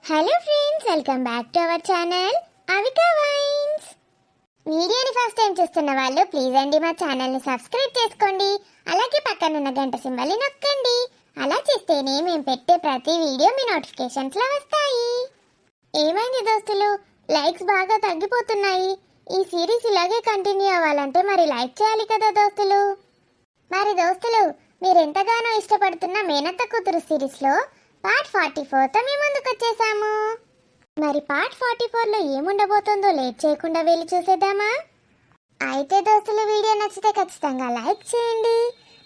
Hello friends, welcome back to our channel Avika wines. వీడియోని first time చూస్తున్న వాళ్ళు please అండి మా ఛానల్ని సబ్స్క్రైబ్ చేసుకోండి. అలాగే పక్కన ఉన్న గంట సింబల్ని నొక్కండి. అలా చేస్తేనే మేము పెట్టే ప్రతి వీడియో మీ నోటిఫికేషన్స్లో వస్తాయి. ఏమైంది దోస్తులు, లైక్స్ బాగా తగ్గిపోతున్నాయి. ఈ సిరీస్ ఇలాగే కంటిన్యూ అవ్వాలంటే మరి లైక్ చేయాలి కదా దోస్తులు. మీరు ఎంతగానో ఇష్టపడుతున్న మేనత్త కూతురు సిరీస్లో పార్ట్ 44తో మేము ముందుకు వచ్చేసాము. మరి పార్ట్ 44లో ఏముండబోతుందో లేట్ చేయకుండా వెళ్ళి చూసేద్దామా? అయితే దోస్తులు, వీడియో నచ్చితే ఖచ్చితంగా లైక్ చేయండి,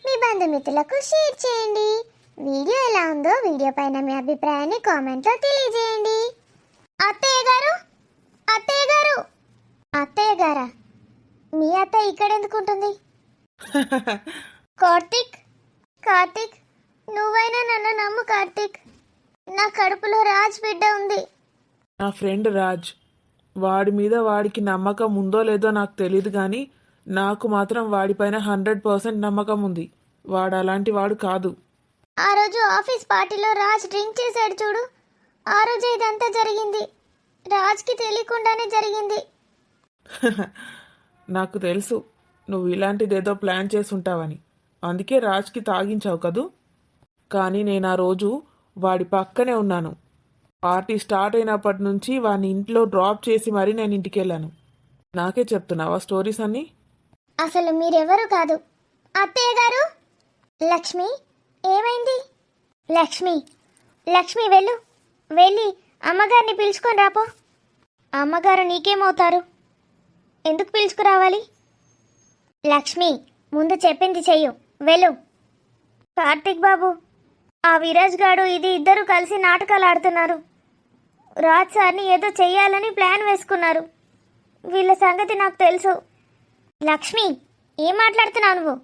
మీ బంధుమిత్రులకు షేర్ చేయండి. వీడియో ఎలా ఉందో వీడియో పైన మీ అభిప్రాయాన్ని కామెంట్లో తెలియజేయండి. అత్తయ్య గారు, అత్తయ్య గారు, అత్తయ్య గారా? మీ అత్త ఇక్కడ ఎందుకుంటుంది? కార్తిక్, కార్తిక్, నువ్వైనా నన్ను నమ్ము కార్తిక్. నా కడుపులో రాజ్ బిడ్డ ఉంది. నా ఫ్రెండ్ రాజ్, వాడి మీద వాడికి నమ్మకం ఉందో లేదో నాకు తెలియదు, కానీ నాకు మాత్రం వాడిపైన 100% నమ్మకం ఉంది. వాడు అలాంటి వాడు కాదు. ఆ రోజు ఆఫీస్ పార్టీలో రాజ్ డ్రింక్ చేశాడు చూడు, ఆ రోజు ఇదంతా జరిగింది. రాజ్కి తెలియకుండానే జరిగింది. నాకు తెలుసు నువ్వు ఇలాంటిదేదో ప్లాన్ చేసి ఉంటావని, అందుకే రాజ్కి తాగించావు కదూ. కానీ నేను ఆ రోజు వాడి పక్కనే ఉన్నాను. పార్టీ స్టార్ట్ అయినప్పటి నుంచి వాడిని ఇంట్లో డ్రాప్ చేసి మరీ నేను ఇంటికి వెళ్ళాను. నాకే చెప్తున్నావా స్టోరీస్ అన్నీ? అసలు మీరెవరు కాదు. అత్తయ్య గారు, లక్ష్మి, ఏమైంది? లక్ష్మి, లక్ష్మి, వెళ్ళి అమ్మగారిని పిలుచుకొని రాపో. అమ్మగారు నీకేమవుతారు? ఎందుకు పిలుచుకురావాలి? లక్ష్మి, ముందు చెప్పింది చెయ్యు, వెళ్ళు. కార్తిక్ బాబు, ఆ విరాజ్ గాడు ఇది ఇద్దరు కలిసి నాటకాలు ఆడుతున్నారు. రాజ్ సార్ని ఏదో చెయ్యాలని ప్లాన్ వేసుకున్నారు. వీళ్ళ సంగతి నాకు తెలుసు. లక్ష్మి, ఏం మాట్లాడుతున్నావు నువ్వు?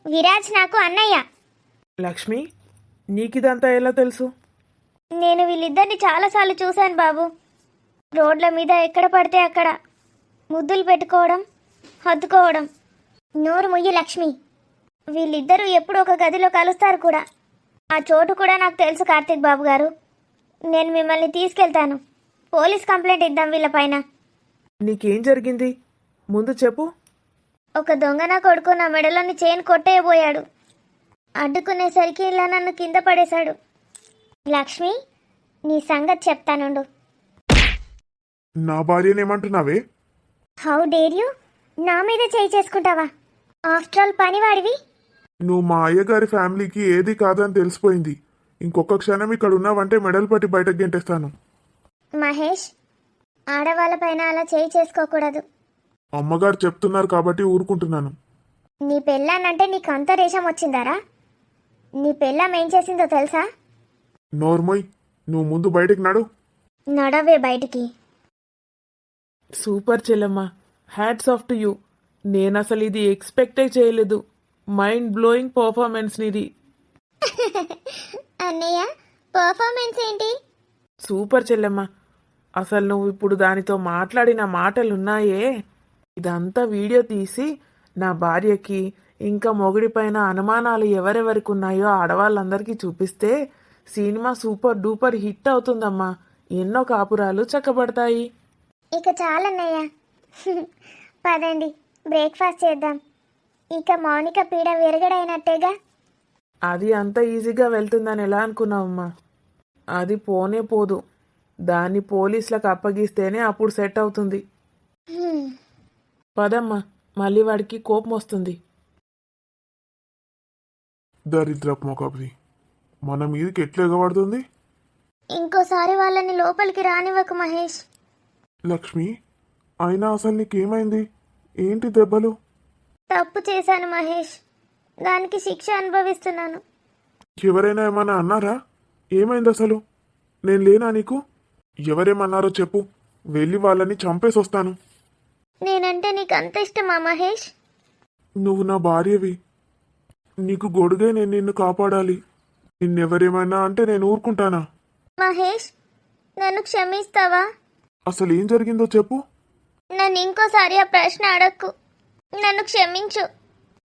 విరాజ్ నాకు అన్నయ్య. లక్ష్మి, నీకిదంతా ఎలా తెలుసు? నేను వీళ్ళిద్దరిని చాలాసార్లు చూశాను బాబు. రోడ్ల మీద ఎక్కడ పడితే అక్కడ ముద్దులు పెట్టుకోవడం, హత్తుకోవడం. నోరు ముయ్యి లక్ష్మి. వీళ్ళిద్దరూ ఎప్పుడు ఒక గదిలో కలుస్తారు కూడా. ఆ చోటు కూడా నాకు తెలుసు కార్తిక్ బాబు గారు. నేను మిమ్మల్ని తీసుకెళ్తాను. పోలీస్ కంప్లైంట్ ఇద్దాం వీళ్ళపైన. నీకేం జరిగింది ముందు చెప్పు. ఒక దొంగ నా కొడుకు నా మెడలోని చైన్ కొట్టేయబోయాడు. అడ్డుకునేసరికి ఇలా నన్ను కింద పడేశాడు. లక్ష్మి, నీ సంగతి చెప్తానుండు. నా భార్యనేమంటున్నావే? How dare you? నా మీద చేయి చేసుకుంటావా? ఆఫ్టర్ ఆల్ పనివాడివి. నువ్వు మా అయ్యగారి ఫ్యామిలీకి ఏది కాదని తెలిసిపోయింది. ఇంకొక క్షణం ఇక్కడ ఉన్నావంటే మెడల్ పట్టి బయటకు గెంటేస్తాను. మహేష్, ఆడవాళ్ళపైన అలా చేయి చేసుకోకూడదు. అమ్మగారు చెప్తున్నారు కాబట్టి ఊరుకుంటున్నాను. నీ పెళ్ళానంటే నీకు అంత రేషం వచ్చిందారా? నీ పెళ్ళాం ఏం చేసిందో తెలుసా? నోర్మోయ్, నువ్వు ముందు బయటికి నడు. నడవే బయటికి. Super Chellamma, hats off to you. నేను అసలు ఇది ఎక్స్పెక్టే చేయలేదు. మైండ్ బ్లోయింగ్ పర్ఫార్మెన్స్ నీది. అన్నయ్య, పర్ఫార్మెన్స్ ఏంటి? సూపర్ చెల్లెమ్మ, అసలు నువ్వు ఇప్పుడు దానితో మాట్లాడిన మాటలున్నాయే, ఇదంతా వీడియో తీసి నా భార్యకి ఇంకా మొగుడిపైన అనుమానాలు ఎవరెవరికి ఉన్నాయో ఆడవాళ్ళందరికీ చూపిస్తే సినిమా సూపర్ డూపర్ హిట్ అవుతుందమ్మా. ఎన్నో కాపురాలు చక్కబడతాయి. ఇక చాలన్నయ్య, పదండి బ్రేక్ఫాస్ట్ చేద్దాం. ఇక మౌనిక పీడ విరగడైనట్టేగా. అది అంత ఈజీగా వెళ్తుందని ఎలా అనుకున్నావమ్మా? అది పోనే పోదు. దాన్ని పోలీసులకు అప్పగిస్తేనే అప్పుడు సెట్ అవుతుంది. పదమ్మా, మళ్ళీ వాడికి కోపం వస్తుంది. దరిద్రపు మొకది మన మీదకి ఎట్లా ఎగబడుతుంది? ఇంకోసారి వాళ్ళని లోపలికి రానివ్వకు మహేష్. లక్ష్మి, అయినా అసలు నీకేమైంది? ఏంటి దెబ్బలు? తప్పు చేశాను మహేష్, దానికి శిక్ష అనుభవిస్తున్నాను. ఎవరైనా ఏమన్నా అన్నారా? ఏమైంది అసలు? నేను లేనా నీకు? ఎవరేమన్నారో చెప్పు, వెళ్ళి వాళ్ళని చంపేసి వస్తాను. నేనంటే నీకు అంత ఇష్టమా మహేష్? నువ్వు నా భార్యవి. నీకు గొడుగే నేను నిన్ను కాపాడాలి. నిన్నెవరేమైనా అంటే నేను ఊరుకుంటానా? మహేష్, నన్ను క్షమిస్తావా? అసలు ఏం జరిగిందో చెప్పు. నన్ను ఇంకోసారి ఆ ప్రశ్న అడక్కు. నన్ను క్షమించు.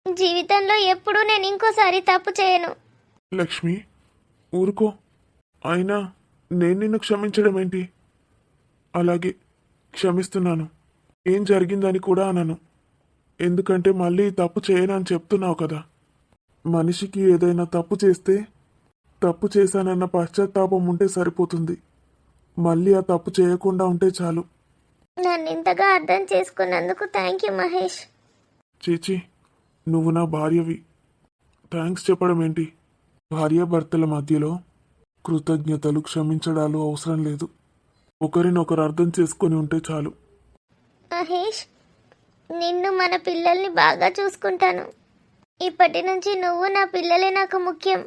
జీవితంలో ఎప్పుడూ నేను ఇంకోసారి తప్పు చేయను. లక్ష్మి, ఊరుకో. అయినా నేను నిన్ను క్షమించడం ఏంటి? అలాగే క్షమిస్తున్నాను. ఏం జరిగిందని కూడా అనను. ఎందుకంటే మళ్ళీ ఈ తప్పు చేయనని చెప్తున్నావు కదా. మనిషికి ఏదైనా తప్పు చేస్తే తప్పు చేశానన్న పశ్చాత్తాపం ఉంటే సరిపోతుంది. మళ్ళీ ఆ తప్పు చేయకుండా ఉంటే చాలు. నన్ను ఇంతగా అర్థం చేసుకున్నందుకు థ్యాంక్ యూ మహేష్. చీచి, నువ్వు నా భార్యవి. థ్యాంక్స్ చెప్పడం ఏంటి? భార్యాభర్తల మధ్యలో కృతజ్ఞతలు, క్షమించడాలు అవసరం లేదు. ఒకరినొకరు అర్థం చేసుకొని ఉంటే చాలు. మహేష్, నిన్ను మన పిల్లల్ని బాగా చూసుకుంటాను. ఇప్పటి నుంచి నువ్వు నా పిల్లలే నాకు ముఖ్యం.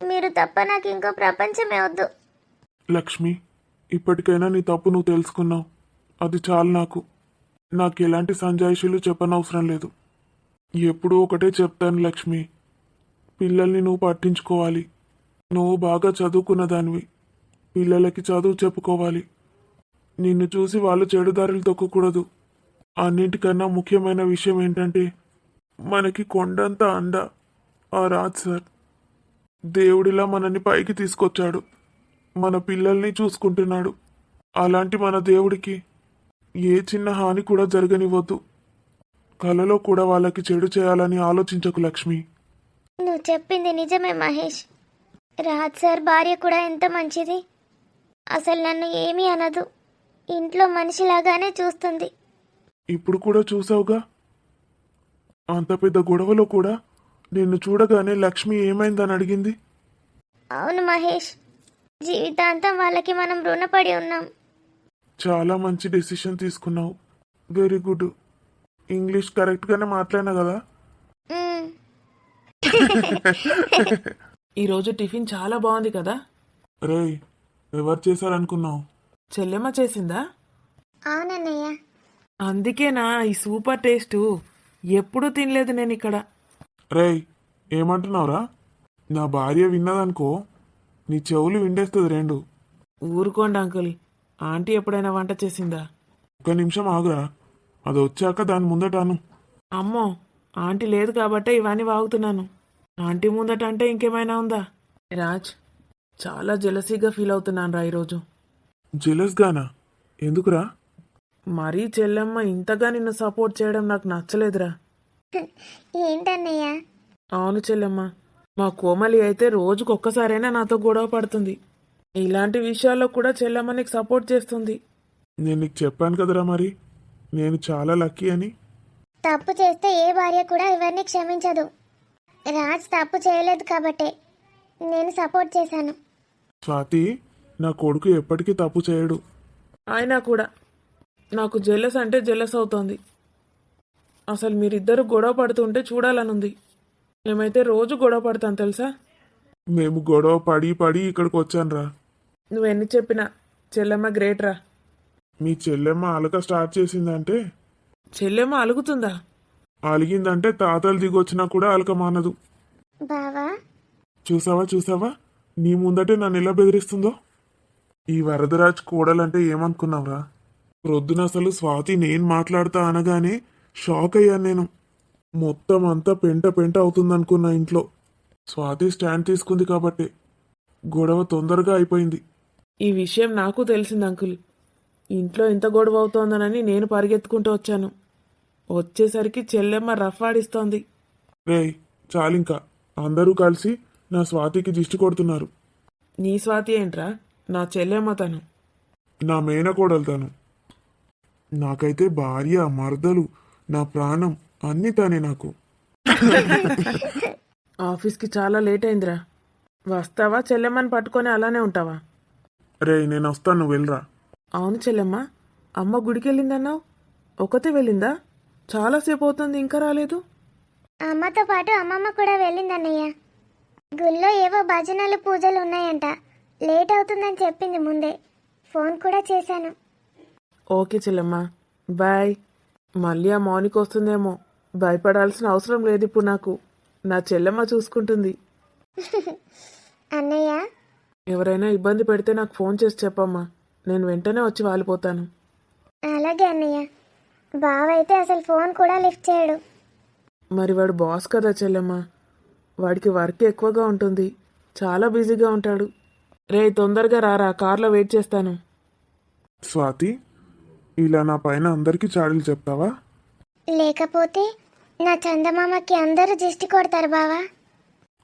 మీరు తప్ప నాకు ఇంకో ప్రపంచమే వద్దు. లక్ష్మి, ఇప్పటికైనా నీ తప్పు నువ్వు తెలుసుకున్నావు. అది చాలు నాకు. నాకు ఎలాంటి సంజాయిషీలు చెప్పనవసరం లేదు. ఎప్పుడూ ఒకటే చెప్తాను లక్ష్మి, పిల్లల్ని నువ్వు పట్టించుకోవాలి. నువ్వు బాగా చదువుకున్న దానివి. పిల్లలకి చదువు చెప్పుకోవాలి. నిన్ను చూసి వాళ్ళు చెడుదారులు తొక్కకూడదు. అన్నింటికన్నా ముఖ్యమైన విషయం ఏంటంటే మనకి కొండంత అండ ఆ రాజ్ సార్. దేవుడిలా మనల్ని పైకి తీసుకొచ్చాడు. మన పిల్లల్ని చూసుకుంటున్నాడు. అలాంటి మన దేవుడికి ఏ చిన్న హాని కూడా జరగనివ్వద్దు. కలలో కూడా వాళ్ళకి చెడు చేయాలని ఆలోచించకు లక్ష్మి. నువ్వు చెప్పింది నిజమే మహేష్. రాజ్ సార్ భార్య కూడా ఎంత మంచిది. అసలు నన్ను ఏమీ అనదు. ఇంట్లో మనిషిలాగానే చూస్తుంది. ఇప్పుడు కూడా చూసావుగా, అంత పెద్ద గొడవలో కూడా నిన్ను చూడగానే లక్ష్మి ఏమైందని అడిగింది. అవును మహేష్, జీవితాంతం వాళ్ళకి మనం రుణపడి ఉన్నాం. చాలా మంచి డెసిషన్ తీసుకున్నావు. Very good. ఇంగ్లీష్ కరెక్ట్గానే మాట్లాడినా కదా. మ్మ్. ఈరోజు టిఫిన్ చాలా బాగుంది కదా. రేయ్, ఎవరు చేశారనుకున్నావు? చెల్లెమ్మ చేసిందా? అవునన్నయ్య. అందుకేనా ఈ సూపర్ టేస్టు. ఎప్పుడూ తినలేదు నేను ఇక్కడ. రేయ్, ఏమంటున్నావురా? నా భార్య విన్నదనుకో, నీ చెవులు విండేస్తుంది రెండు. ఊరుకోండి అంకుల్, ఆంటీ ఎప్పుడైనా వంట చేసిందా? ఒక్క నిమిషం ఆగురా, అది వచ్చాక దాని ముందటాను. అమ్మో, ఆంటీ లేదు కాబట్టే ఇవన్నీ వాగుతున్నాను. ఆంటీ ముందట అంటే ఇంకేమైనా ఉందా? రాజ్, చాలా జెలసీగా ఫీల్ అవుతున్నాను రా ఈరోజు. జెలస్గానా? ఎందుకురా? మరీ చెల్లెమ్మ ఇంతగా నిన్ను సపోర్ట్ చేయడం నాకు నచ్చలేదురా. ఏంటన్నయ్య? అవును చెల్లెమ్మ, మా కోమలి అయితే రోజుకొక్కసారైనా నాతో గొడవ పడుతుంది. ఇలాంటి విషయాల్లో కూడా చెల్లెమ్మ నీకు సపోర్ట్ చేస్తుంది. నేను నీకు చెప్పాను కదరా, మరి నేను చాలా లక్కీ అని. తప్పు చేస్తే ఏ భార్య కూడా ఎవరిని క్షమించదు. రాజ్ తప్పు చేయలేదు కాబట్టే నేను సపోర్ట్ చేశాను. స్వాతి, నా కొడుకు ఎప్పటికీ తప్పు చేయడు. అయినా కూడా నాకు జెలస్ అంటే జెలస్ అవుతోంది. అసలు మీరిద్దరు గొడవ పడుతుంటే చూడాలనుంది. మేమైతే రోజు గొడవ పడతాను తెలుసా. మేము గొడవ పడి పడి ఇక్కడికి వచ్చానురా. నువ్వెన్ని చెప్పినా చెల్లెమ్మ గ్రేట్ రా. మీ చెల్లెమ్మ అలక స్టార్ట్ చేసిందంటే, చెల్లెమ్మ అలుగుతుందా? అలిగిందంటే తాతలు దిగొచ్చినా కూడా అలక మానదు. బావా, చూసావా, నీ ముందటే నన్ను ఎలా బెదిరిస్తుందో. ఈ వరదరాజ్ కోడలంటే ఏమనుకున్నావురా? ప్రొద్దున అసలు స్వాతి నేను మాట్లాడతా అనగానే షాక్ అయ్యాను నేను. మొత్తం అంతా పెంట పెంట అవుతుందనుకున్నా ఇంట్లో. స్వాతి స్టాండ్ తీసుకుంది కాబట్టి గొడవ తొందరగా అయిపోయింది. ఈ విషయం నాకు తెలిసింది అంకుల్. ఇంట్లో ఇంత గొడవ అవుతోందనని నేను పరిగెత్తుకుంటూ వచ్చాను. వచ్చేసరికి చెల్లెమ్మ రఫ్ ఆడిస్తోంది. రేయ్, చాలింకా. అందరూ కలిసి నా స్వాతికి దిష్టి కొడుతున్నారు. నీ స్వాతి ఏంట్రా? నా చెల్లెమ్మ తను. నా మేనకోడలు తను. నాకైతే భార్య, మరదలు, నా ప్రాణం అన్నీ తానే నాకు. ఆఫీస్కి చాలా లేట్ అయిందిరా. వస్తావా చెల్లెమ్మని పట్టుకొని అలానే ఉంటావా? రేయ్, నేను వస్తాను, నువ్వు వెళ్ళరా. అవును చెల్లెమ్మ, అమ్మ గుడికి వెళ్ళిందన్నావు. ఒకతే వెళ్ళిందా? చాలాసేపు అవుతుంది ఇంకా రాలేదు. అమ్మతో పాటు అమ్మమ్మ కూడా వెళ్ళిందన్నయ్య. గుళ్ళో ఏవో భజనలు పూజలు ఉన్నాయంట. లేట్ అవుతుందని చెప్పింది ముందే. ఫోన్ కూడా చేశాను. ఓకే చెల్లెమ్మ, బాయ్. మళ్ళీ ఆ మౌనికి వస్తుందేమో. భయపడాల్సిన అవసరం లేదు ఇప్పుడు నాకు. నా చెల్లెమ్మ చూసుకుంటుంది. అన్నయ్య, ఎవరైనా ఇబ్బంది పెడితే నాకు ఫోన్ చేసి చెప్పమ్మా. నేను వెంటనే వచ్చి వాలిపోతాను. అలాగే అన్నయ్య. బావ అయితే అసలు ఫోన్ కూడా లిఫ్ట్ చేయడు. మరి వాడు బాస్ కదా చెల్లెమ్మ. వాడికి వర్క్ ఎక్కువగా ఉంటుంది. చాలా బిజీగా ఉంటాడు. రే తొందరగా రారా, కార్లో వెయిట్ చేస్తాను. స్వాతి, ఇలా నా పైన అందరికీ చాడీలు చెప్తావా? లేకపోతే నా చందమామకి అందరూ దిష్టి కొడతారు బావా.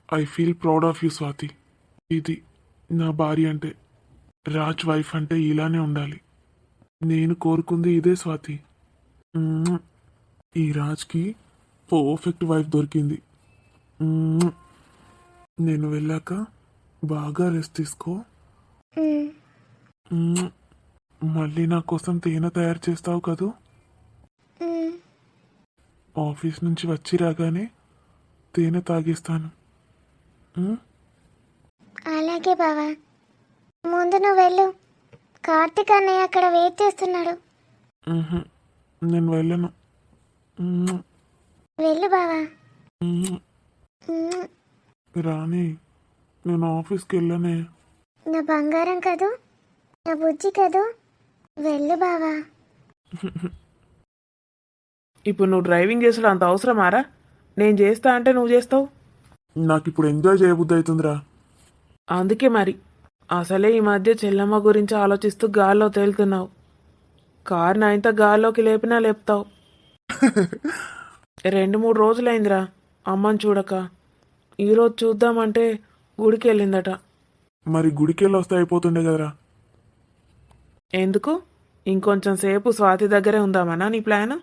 I feel proud of you Swathi. ఇది నా భార్య అంటే, రాజ్ వైఫ్ అంటే ఇలానే ఉండాలి. నేను కోరుకుంది ఇదే స్వాతి. మ్మ్. ఈ రాజ్కి పర్ఫెక్ట్ వైఫ్ దొరికింది. మ్మ్. నేను వెళ్ళాక బాగా రెస్ట్ తీసుకో. ఉమ్, మ్మ్. మళ్ళీ నా కోసం తేనె తయారు చేస్తావు కదూ? ఉమ్, ఆఫీస్ నుంచి వచ్చి రాగానే తేనె తాగిస్తాను. మ్మ్? అలాగే బావా. ముందు నువ్వు వెళ్ళు, కార్తీక్ అన్నయ్య అక్కడ వెయిట్ చేస్తున్నాడు. మ్హూ. నేను వెళ్ళను. మ్మ్. వెళ్ళు బావా. మ్మ్. ఉమ్, రాణి, నేను ఆఫీస్కి వెళ్ళనే. నా బంగారం కదూ, నా బుజ్జి కదూ, వెళ్ళు బావా. ఇప్పుడు నువ్వు డ్రైవింగ్ చేసుడు అంత అవసరమారా? నేను చేస్తా అంటే నువ్వు చేస్తావు. నాకు ఇప్పుడు ఎంజాయ్ చేయబుద్ధి అవుతుందిరా. అందుకే మరి అసలే ఈ మధ్య చెల్లమ్మ గురించి ఆలోచిస్తూ గాల్లో తేలుతున్నావు. కారు నాయంత గాల్లోకి లేపినా లేపుతావు. 2-3 రోజులైందిరా అమ్మని చూడక. ఈరోజు చూద్దామంటే గుడికి వెళ్ళిందట. మరి గుడికి వెళ్ళి వస్తే అయిపోతుండే కదరా. ఎందుకు? ఇంకొంచెం సేపు స్వాతి దగ్గరే ఉందామనా నీ ప్లాన్?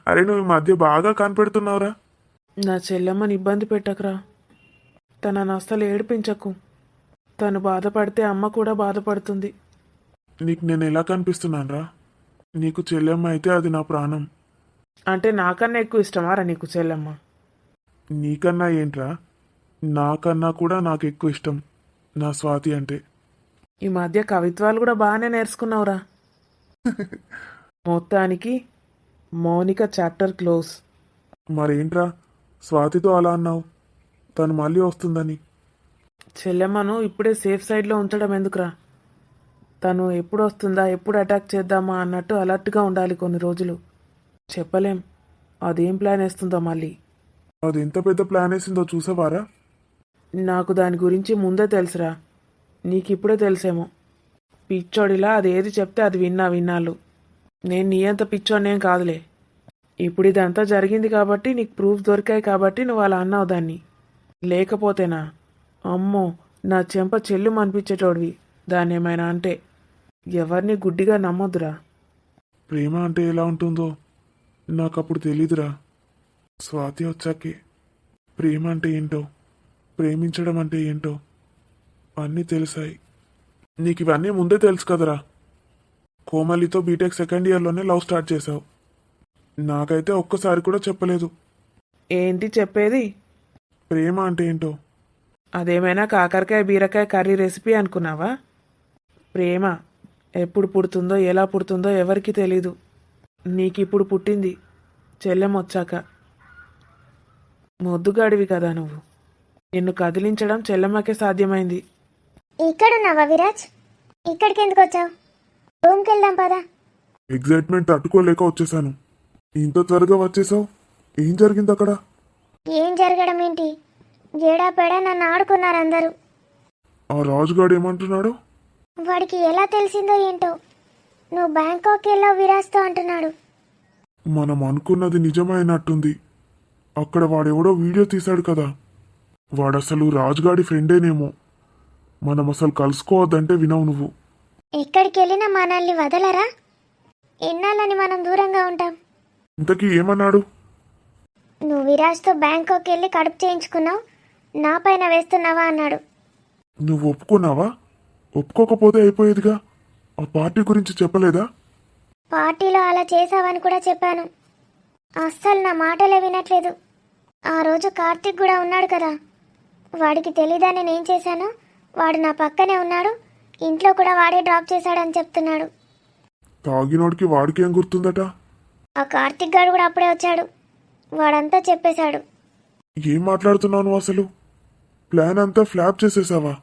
అరే, నువ్వు ఈ మధ్య బాగా కనిపెడుతున్నావురా. నా చెల్లమ్మని ఇబ్బంది పెట్టకురా. తనను అస్సలు ఏడిపించకు. తను బాధపడితే అమ్మ కూడా బాధపడుతుంది. నీకు నేను ఎలా కనిపిస్తున్నానురా? నీకు చెల్లెమ్మ అయితే అది నా ప్రాణం. అంటే నాకన్నా ఎక్కువ ఇష్టమారా నీకు చెల్లమ్మ? నీకన్నా ఏంట్రా, నాకన్నా కూడా నాకు ఎక్కువ ఇష్టం నా స్వాతి అంటే. ఈ మధ్య కవిత్వాలు కూడా బాగానే నేర్చుకున్నావురా. మొత్తానికి మౌనిక చాప్టర్ క్లోజ్. మరేంట్రా స్వాతితో అలా అన్నావు? తను మళ్ళీ వస్తుందని. చెల్లెమ్మను ఇప్పుడే సేఫ్ సైడ్లో ఉంచడం ఎందుకురా? తను ఎప్పుడు వస్తుందా, ఎప్పుడు అటాక్ చేద్దామా అన్నట్టు అలర్ట్గా ఉండాలి కొన్ని రోజులు. చెప్పలేం అదేం ప్లాన్ వేస్తుందో మళ్ళీ. అది ఎంత పెద్ద ప్లాన్ వేసిందో చూసావారా? నాకు దాని గురించి ముందే తెలుసురా. నీకిప్పుడే తెలిసేమో. పిచ్చోడిలా అది ఏది చెప్తే అది విన్నాళ్ళు. నేను నీ అంత పిచ్చోడినేం కాదులే. ఇప్పుడు ఇదంతా జరిగింది కాబట్టి, నీకు ప్రూఫ్ దొరికాయి కాబట్టి నువ్వు అలా అన్నావు దాన్ని. లేకపోతేనా అమ్మో, నా చెంప చెల్లు అనిపించేటోడివి దాన్ని ఏమైనా అంటే. ఎవరిని గుడ్డిగా నమ్మొద్దురా. ప్రేమ అంటే ఎలా ఉంటుందో నాకు అప్పుడు తెలీదురా. స్వాతి వచ్చాకే ప్రేమ అంటే ఏంటో, ప్రేమించడం అంటే ఏంటో అన్నీ తెలిసాయి. నీకు ఇవన్నీ ముందే తెలుసు కదరా. కోమలితో బీటెక్ సెకండ్ ఇయర్లోనే లవ్ స్టార్ట్ చేశావు. నాకైతే ఒక్కసారి కూడా చెప్పలేదు. ఏంటి చెప్పేది? ప్రేమ అంటే ఏంటో. అదేమైనా కాకరకాయ బీరకాయ కర్రీ రెసిపీ అనుకున్నావా? ప్రేమ ఎప్పుడు పుడుతుందో ఎలా పుడుతుందో ఎవరికి తెలీదు. నీకిప్పుడు పుట్టింది చెల్లెం వచ్చాక. మొద్దుగాడివి కదా నువ్వు. నిన్ను కదిలించడం చెల్లెమ్మకే సాధ్యమైంది. ఇక్కడున్నావా విరాజ్? ఇక్కడికి ఎందుకు వచ్చావు? రూమ్కి వెళ్దాం పదా. ఎగ్జైట్మెంట్ తట్టుకోలేక వచ్చేసాను. ఇంత త్వరగా వచ్చేసావు? ఏం జరిగింది అక్కడ? ఏం జరగడం ఏంటి? ఏడాపేడా నన్ను ఆడుకున్నారు అందరూ. ఆ రాజుగాడు ఏమంటున్నాడు? వాడికి ఎలా తెలిసిందో ఏంటో, నువ్వు బ్యాంకాక్ వెళ్ళావు విరాజ్తో అంటున్నాడు. మనం అనుకున్నది నిజమైనట్టుంది. అక్కడ వాడెవడో వీడియో తీశాడు కదా. వాడసలు రాజుగాడి ఫ్రెండేనేమో. మనం అసలు కలుసుకోవద్దంటే వినవు నువ్వు. ఎక్కడికి వెళ్ళినా మనల్ని వదలరా? ఎన్నాళ్ళని మనం దూరంగా ఉంటాం? ఇంతకీ ఏమన్నాడు? నువ్వు విరాజ్తో బ్యాంకాక్ వెళ్ళి కడుపు చేయించుకున్నావు, నా పైన వేస్తున్నావా అన్నాడు. నువ్వు ఒప్పుకున్నావా? ఒప్పుకోకపోతే అయిపోయేదిగా. ఆ పార్టీ గురించి చెప్పలేదా? పార్టీలో అలా చేసావని కూడా చెప్పాను. అస్సలు నా మాటలే వినట్లేదు. ఆ రోజు కార్తీక్ కూడా ఉన్నాడు కదా, వాడికి తెలీదా నేనేం చేశానో? వాడు నా పక్కనే ఉన్నాడు, ఇంట్లో కూడా వాడే డ్రాప్ చేశాడని చెప్తున్నాడు. తాగినోడికి వాడికేం గుర్తుందట? ఆ కార్తీక్ గారు కూడా అప్పుడే వచ్చాడు, వాడంతా చెప్పేశాడు. ఏం మాట్లాడుతున్నావు నువ్వు అసలు? ప్లాన్ అంతా ఫ్లాప్ చేసేసావా?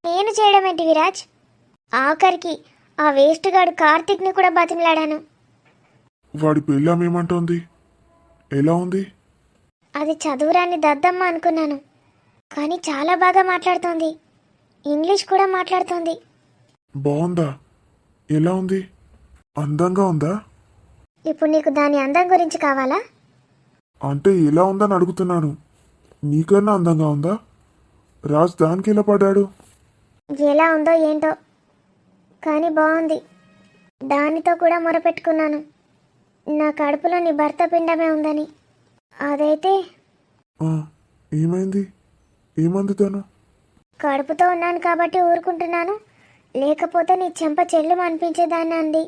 నేను చేయడం ఏంటి విరాజ్? ఆఖరికి ఆ వేస్ట్ గాడు కార్తీక్ని కూడా బతిమలాడాను. వాడి పెళ్ళామేమంటోంది? ఎలా ఉంది? అది చదువురాని దద్దమ్మ అనుకున్నాను, కానీ చాలా బాగా మాట్లాడుతోంది. ఇంగ్లీష్ కూడా మాట్లాడుతోంది. బాగుందా? ఎలా ఉంది? అందంగా ఉందా? ఇప్పుడు నీకు దాని అందం గురించి కావాలా? అంటే ఎలా ఉందని అడుగుతున్నాను. నీకన్నా అందంగా ఉందా? రాజ్ దానికి ఎలా పడ్డాడు? ఎలా ఉందో ఏంటో కానీ బాగుంది. దానితో కూడా మొరపెట్టుకున్నాను నా కడుపులో నీ భర్త పిండమే ఉందని. అదైతే ఆ, ఏమైంది? ఏమంది తను? కడుపుతో ఉన్నాను కాబట్టి ఊరుకుంటున్నాను, లేకపోతే నీ చెంప చెల్లు అనిపించేదాన్ని అంది.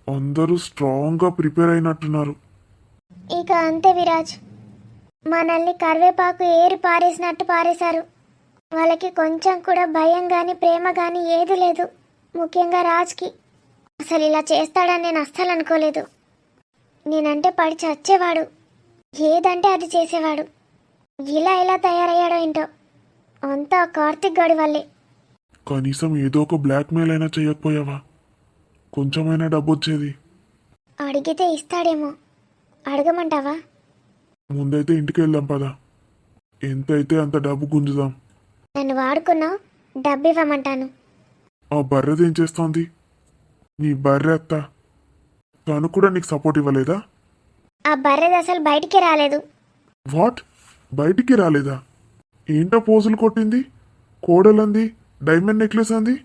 అందరూ స్ట్రాంగ్గా ప్రిపేర్ అయినట్టున్నారు. ఇక అంతే విరాజ్, మనల్ని కరివేపాకు ఏరి పారేసినట్టు పారేశారు. వాళ్ళకి కొంచెం కూడా భయం కానీ ప్రేమ కానీ ఏది లేదు, ముఖ్యంగా రాజ్కి. అసలు ఇలా చేస్తాడని నేను అస్సలు అనుకోలేదు. నేనంటే పడి చచ్చేవాడు, ఏదంటే అది చేసేవాడు. ఇలా తయారయ్యాడో ఏంటో, అంతా కార్తిక్ గడి వల్లే. కనీసం ఏదో ఒక బ్లాక్మెయిల్ అయినా చేయకపోయావా? కొంచెమైనా డబ్బు వచ్చేది. అడిగితే ఇస్తాడేమో, అడగమంటావా? ముందైతే ఇంటికి వెళ్దాం పదా. ఎంత అయితే అంత డబ్బు గుంజుదాం. నన్ను వాడుకున్నావు, డబ్బు ఇవ్వమంటాను. ఆ బర్రెది ఏం చేస్తోంది? నీ బర్రె అత్త తను కూడా నీకు సపోర్ట్ ఇవ్వలేదా? ఆ బర్రెది అసలు బయటికి రాలేదు. వాట్? బయటికి రాలేదా? ఏంటో పోజులు కొట్టింది? కోడలంది, డైమండ్ నెక్లెస్ అంది.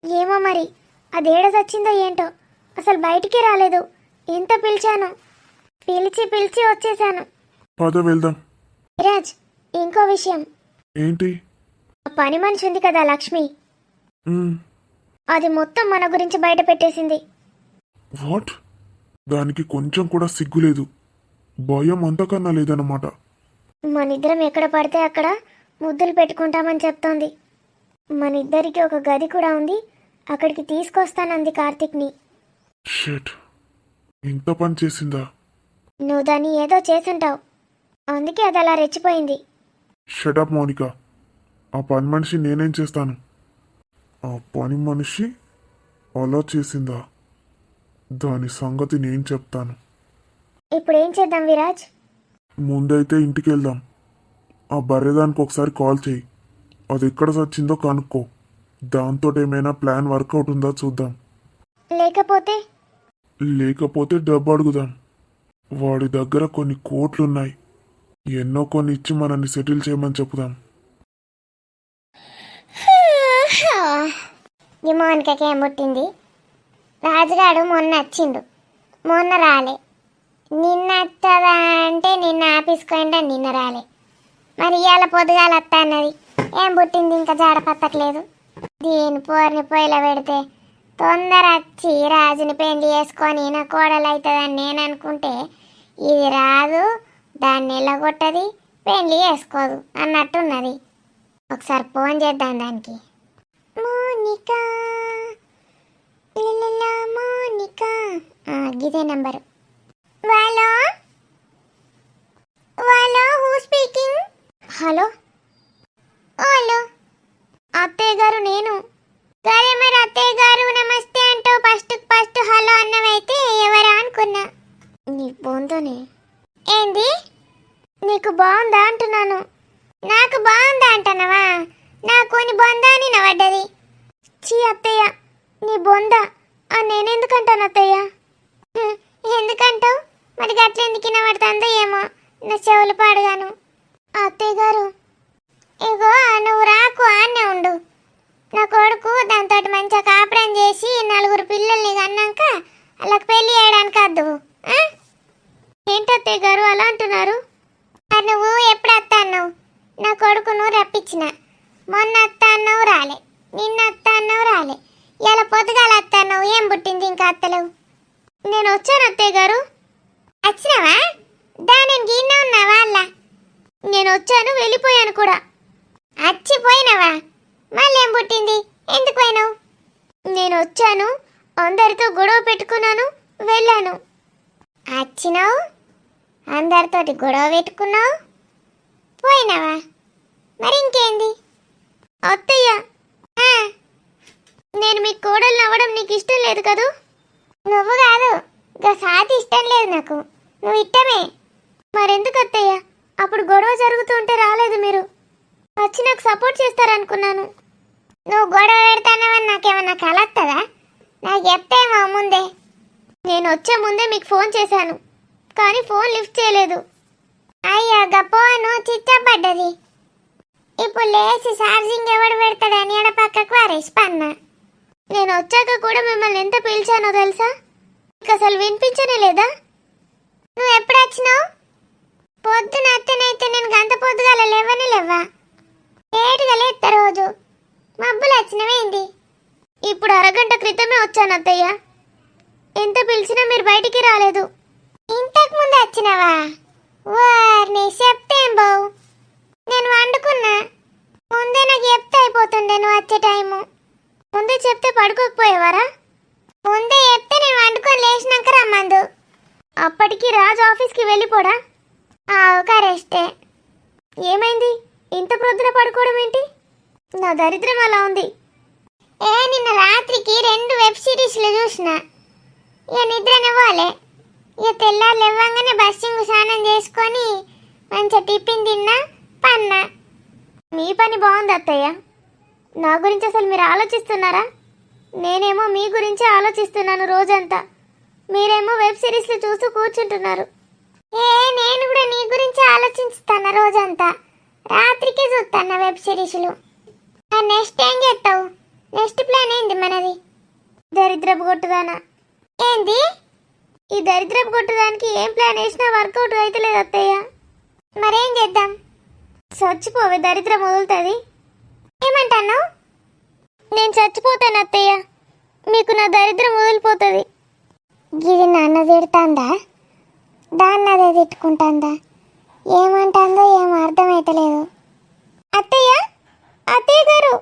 ఏమో మరి, అదేడ చచ్చిందో ఏంటో, అసలు బయటికి రాలేదు. ఎంత పిలిచాను, పిలిచి వచ్చేసాను. పద వెళ్దాం. విరాజ్, ఇంకో విషయం. ఏంటి? ఆ పని మనిషి ఉంది కదా లక్ష్మి, మ్, అది మొత్తం మన గురించి బయట పెట్టేసింది. వాట్? దానికి కొంచెం కూడా సిగ్గులేదు, భయం అంతకన్నా లేదన్నమాట. మనిద్దరం ఎక్కడ పడితే అక్కడ ముద్దులు పెట్టుకుంటామని చెప్తోంది. మన ఇద్దరికి ఒక గది కూడా ఉంది, అక్కడికి తీసుకొస్తానంది కార్తిక్ని. షెట్, ఇంత పని చేసిందా? నువ్వు దాన్ని ఏదో చేసుంటావు, అందుకే అది అలా రెచ్చిపోయింది. షటప్ మౌనిక, ఆ పని మనిషి నేనేం చేస్తాను? ఆ పని మనిషి అలా చేసిందా? దాని సంగతి నేను చెప్తాను. ఇప్పుడు ఏం చేద్దాం విరాజ్? ముందైతే ఇంటికి వెళ్దాం. ఆ బర్రెదానికి ఒకసారి కాల్ చేయి, అది ఎక్కడ చచ్చిందో కనుక్కో. దాంతో ఏమైనా ప్లాన్ వర్కౌట్ ఉందా చూద్దాం. లేకపోతే డబ్బు అడుగుదాం. వాడి దగ్గర కొన్ని కోట్లున్నాయి, ఎన్నో కొన్ని ఇచ్చి మనల్ని సెటిల్ చేయమని చెప్పుదాం. ఈ మోనికకి ఏం పుట్టింది? రాజుగాడు మొన్న వచ్చిండు, మొన్న రాలే. నిన్న వస్తుందా అంటే నిన్న ఆఫీస్కి పోయింటే నిన్న రాలే. మరి ఇవాళ పొద్దుగాల వస్తా అన్నది, ఏం పుట్టింది ఇంకా జాడ పత్తట్లేదు. దీని పోరిని పొయ్యిలో పెడితే తొందర వచ్చి రాజుని పెళ్లి చేసుకొని నా కోడలు అవుతుందని నేను అనుకుంటే, ఇది రాదు, దాన్ని ఎల్లగొట్టది, పెళ్లి చేసుకోదు అన్నట్టున్నది. ఒకసారి ఫోన్ చేద్దాం దానికి. మోనిక, లిలిలా మోనిక, గిదే number. Hello hello, who speaking? Hello hello, అత్తయ్య గారు నేను. సరే మరి అత్తయ్య గారు నమస్తే అంటూ ఫస్ట్ హలో అన్నవైతే ఎవరా అనుకున్నా. నీ బొందనే ఏంది? నీకు బాగుందా అంటున్నాను. నాకు బాగుందా అంటున్నావా? నాకు నీ బొంద అని నవ్వడ్డది. చీ అత్తయ్య, నీ బొంద నేనెందుకంటాను అత్తయ్య? ఎందుకంటావు? మరి గట్ల ఎందుకు వినబడుతుందో ఏమో, నా చెవులు పాడుగాను. అత్తయ్య గారు, ఇగో నువ్వు రాకు, ఆన్నే ఉండు. నా కొడుకు దాంతో మంచిగా కాపురం చేసి 4 పిల్లల్ని కన్నాక వాళ్ళకి పెళ్లి చేయడానికి వద్దు. ఏంటత్తయ్య గారు అలా అంటున్నారు? మరి నువ్వు ఎప్పుడు వస్తా అన్నావు? నా కొడుకును రప్పించిన. మొన్న వస్తా అన్నావు రాలే, నిన్న వస్తా అన్నావు రాలే, ఇలా పొద్దుగాల వస్తా అన్నావు, ఏం పుట్టింది ఇంకా అత్తలేవు? నేను వచ్చాను అత్తయ్య గారు. వచ్చినావా? నేను గిన్నె ఉన్నావా అలా? నేను వచ్చాను, వెళ్ళిపోయాను కూడా. అచ్చిపోయినావా? మళ్ళీ ఏం పుట్టింది? ఎందుకు పోయినావు? నేను వచ్చాను, అందరితో గొడవ పెట్టుకున్నాను, వెళ్ళాను. వచ్చినావు, అందరితోటి గొడవ పెట్టుకున్నావు, పోయినావా? మరి ఇంకేంది? అత్తయ్య, నేను మీ కోడలు నవ్వడం నీకు ఇష్టం లేదు కదూ? నువ్వు కాదు, ఇంకా సాతి ఇష్టం లేదు నాకు, నువ్వు ఇష్టమే. మరెందుకు అత్తయ్య? అప్పుడు గొడవ జరుగుతుంటే రాలేదు మీరు, వచ్చి నాకు సపోర్ట్ చేస్తారనుకున్నాను. నువ్వు గొడవ పెడతానవని నాకేమన్నా కలత్తదా? నాకు చెప్తేమో ముందే. నేను వచ్చే ముందే మీకు ఫోన్ చేశాను, కానీ ఫోన్ లిఫ్ట్ చేయలేదు. అయ్యా గపోను చిచ్చబడ్డది. ఇప్పుడు లేచి ఛార్జింగ్ ఎవడు పెడతాడని ఎడ పక్కకు వారేసి పన్నా. నేను వచ్చాక కూడా మిమ్మల్ని ఎంత పిలిచానో తెలుసా? నీకు అసలు వినిపించనే లేదా? నువ్వు ఎప్పుడు వచ్చినావు? పొద్దున అత్తనైతే నేను గంట పొద్దుగాల లేవా లేటుగా లేస్తా రోజు. మబ్బులు వచ్చినవేంది? ఇప్పుడు అరగంట క్రితమే వచ్చాను అత్తయ్య. ఎంత పిలిచినా మీరు బయటికి రాలేదు. ఇంతకు ముందు వచ్చినావా? వారిని చెప్తేం బావు, నేను వండుకున్నా. ముందే నాకు చెప్తే అయిపోతుండే నువ్వు వచ్చే టైము. ముందే చెప్తే పడుకోకపోయేవారా? ముందే చెప్తే నేను వండుకొని లేచినాక రమ్మందు. అప్పటికి రాజు ఆఫీస్కి వెళ్ళిపోడా? కరెస్టే. ఏమైంది ఇంత ప్రొద్దున పడుకోవడం ఏంటి? నా దరిద్రం అలా ఉంది. నిన్న రాత్రికి 2 వెబ్ సిరీస్లు చూసిన. ఇక నిద్రనివ్వాలి. ఇక తెల్లారు లేవగానే బస్సింగ్ స్నానం చేసుకొని మంచిగా టిఫిన్ తిన్నా, పన్నా. మీ పని బాగుంది అత్తయ్య. నా గురించి అసలు మీరు ఆలోచిస్తున్నారా? నేనేమో మీ గురించి ఆలోచిస్తున్నాను రోజంతా. మీరేమో వెబ్ సిరీస్లు చూస్తూ కూర్చుంటున్నారు. నేను కూడా నీ గురించి ఆలోచిస్తాను రోజంతా. రాత్రికే చూస్తాను వెబ్ సిరీస్లు. నెక్స్ట్ ఏం చేస్తావు? నెక్స్ట్ ప్లాన్ ఏంది మనది? దరిద్రపు కొట్టుదానా ఏంది? ఈ దరిద్రపు కొట్టుదానికి ఏం ప్లాన్ వేసినా వర్కౌట్ అయితే లేదు అత్తయ్య. మరేం చేద్దాం? చచ్చిపోవే, దరిద్రం వదులుతుంది. ఏమంటాను? నేను చచ్చిపోతాను అత్తయ్య, మీకు నా దరిద్రం వదిలిపోతుంది. ఇది నాన్న తిడుతుందా? దాన్ని అదే తిట్టుకుంటుందా? ఏమంటుందో ఏమో అర్థమైతలేదు. అత్తయ్య, అత్తయ్య గారు,